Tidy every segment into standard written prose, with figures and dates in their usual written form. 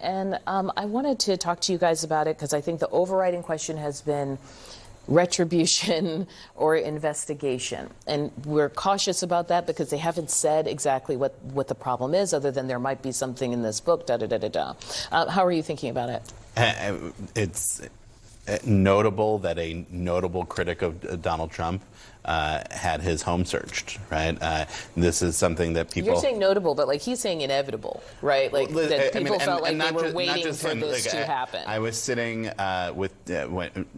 And I wanted to talk to you guys about it because I think the overriding question has been retribution or investigation. And we're cautious about that because they haven't said exactly what the problem is, other than there might be something in this book, da-da-da-da-da. How are you thinking about it? It's notable that a notable critic of Donald Trump had his home searched, right? This is something that people... You're saying notable, but like he's saying inevitable, right? Like that people felt like they were waiting for this to happen. I was sitting with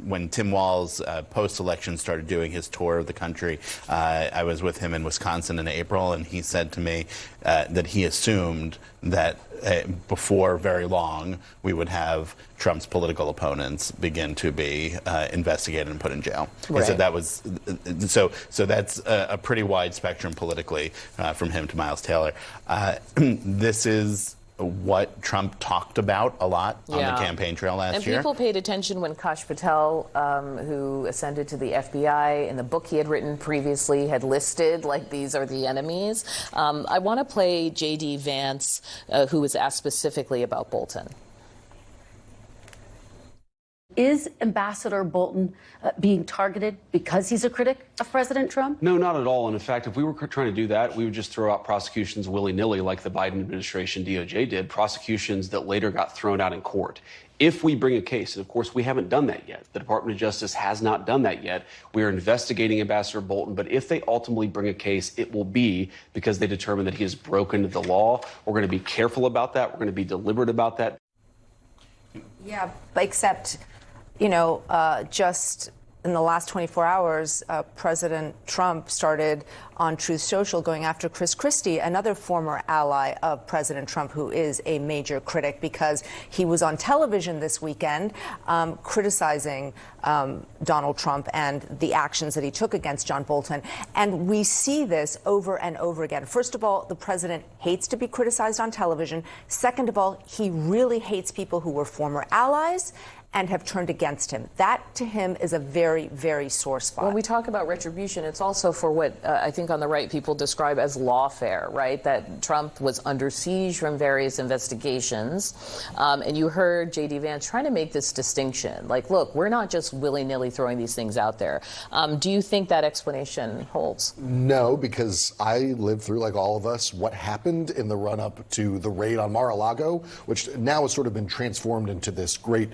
when Tim Walz post-election started doing his tour of the country. I was with him in Wisconsin in April, and he said to me that he assumed that before very long we would have Trump's political opponents begin to be investigated and put in jail. Right. He said that was so that's a pretty wide spectrum politically from him to Miles Taylor. This is what Trump talked about a lot on the campaign trail last year. And people paid attention when Kash Patel, who ascended to the FBI, in the book he had written previously, had listed, like, these are the enemies. I want to play J.D. Vance, who was asked specifically about Bolton. Is Ambassador Bolton being targeted because he's a critic of President Trump? No, not at all. And in fact, if we were trying to do that, we would just throw out prosecutions willy-nilly like the Biden administration DOJ did, prosecutions that later got thrown out in court. If we bring a case, and of course we haven't done that yet, the Department of Justice has not done that yet, we are investigating Ambassador Bolton, but if they ultimately bring a case, it will be because they determine that he has broken the law. We're going to be careful about that. We're going to be deliberate about that. Yeah, except... You know, just in the last 24 hours, President Trump started on Truth Social going after Chris Christie, another former ally of President Trump, who is a major critic, because he was on television this weekend criticizing Donald Trump and the actions that he took against John Bolton. And we see this over and over again. First of all, the president hates to be criticized on television. Second of all, he really hates people who were former allies and have turned against him. That, to him, is a very, very sore spot. When we talk about retribution, it's also for what I think on the right people describe as lawfare, right? That Trump was under siege from various investigations. And you heard J.D. Vance trying to make this distinction. Like, look, we're not just willy-nilly throwing these things out there. Do you think that explanation holds? No, because I lived through, like all of us, what happened in the run-up to the raid on Mar-a-Lago, which now has sort of been transformed into this great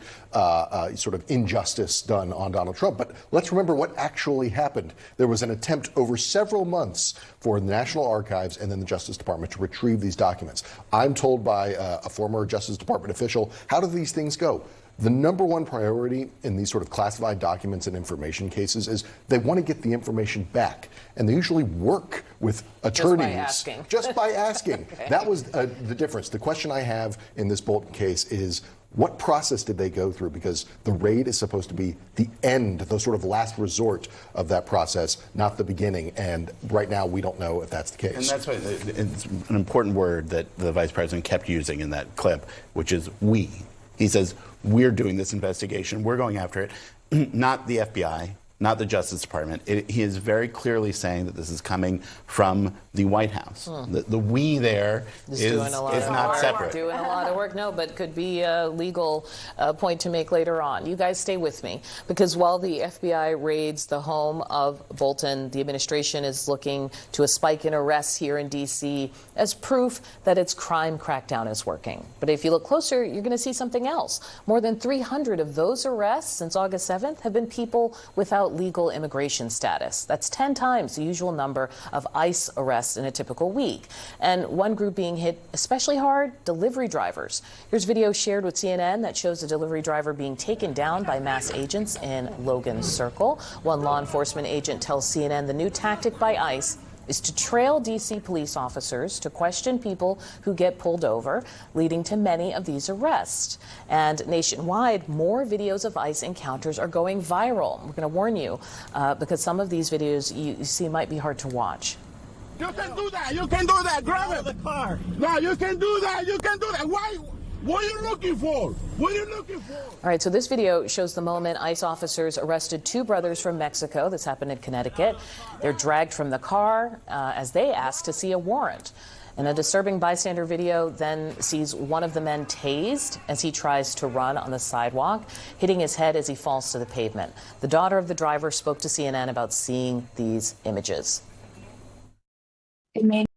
sort of injustice done on Donald Trump. But let's remember what actually happened. There was an attempt over several months for the National Archives and then the Justice Department to retrieve these documents. I'm told by a former Justice Department official, how do these things go? The number one priority in these sort of classified documents and information cases is they want to get the information back. And they usually work with attorneys. Just by asking. Okay. That was the difference. The question I have in this Bolton case is, what process did they go through? Because the raid is supposed to be the end, the sort of last resort of that process, not the beginning. And right now, we don't know if that's the case. And that's why it's an important word that the vice president kept using in that clip, which is we. He says, we're doing this investigation. We're going after it. Not the FBI, not the Justice Department. He is very clearly saying that this is coming from the White House. The we there is not separate. Doing a lot of work. No, but could be a legal point to make later on. You guys stay with me, because while the FBI raids the home of Bolton, the administration is looking to a spike in arrests here in D.C. as proof that its crime crackdown is working. But if you look closer, you're going to see something else. More than 300 of those arrests since August 7th have been people without legal immigration status. That's 10 times the usual number of ICE arrests in a typical week. And one group being hit especially hard, delivery drivers. Here's video shared with CNN that shows a delivery driver being taken down by mass agents in Logan Circle. One law enforcement agent tells CNN the new tactic by ICE is to trail D.C. police officers to question people who get pulled over, leading to many of these arrests. And nationwide, more videos of ICE encounters are going viral. We're going to warn you, because some of these videos you see might be hard to watch. You can do that. You can do that. Grab it. The car. No, you can do that. You can do that. Why? What are you looking for? What are you looking for? All right, so this video shows the moment ICE officers arrested two brothers from Mexico. This happened in Connecticut. They're dragged from the car as they ask to see a warrant. And a disturbing bystander video then sees one of the men tased as he tries to run on the sidewalk, hitting his head as he falls to the pavement. The daughter of the driver spoke to CNN about seeing these images. It made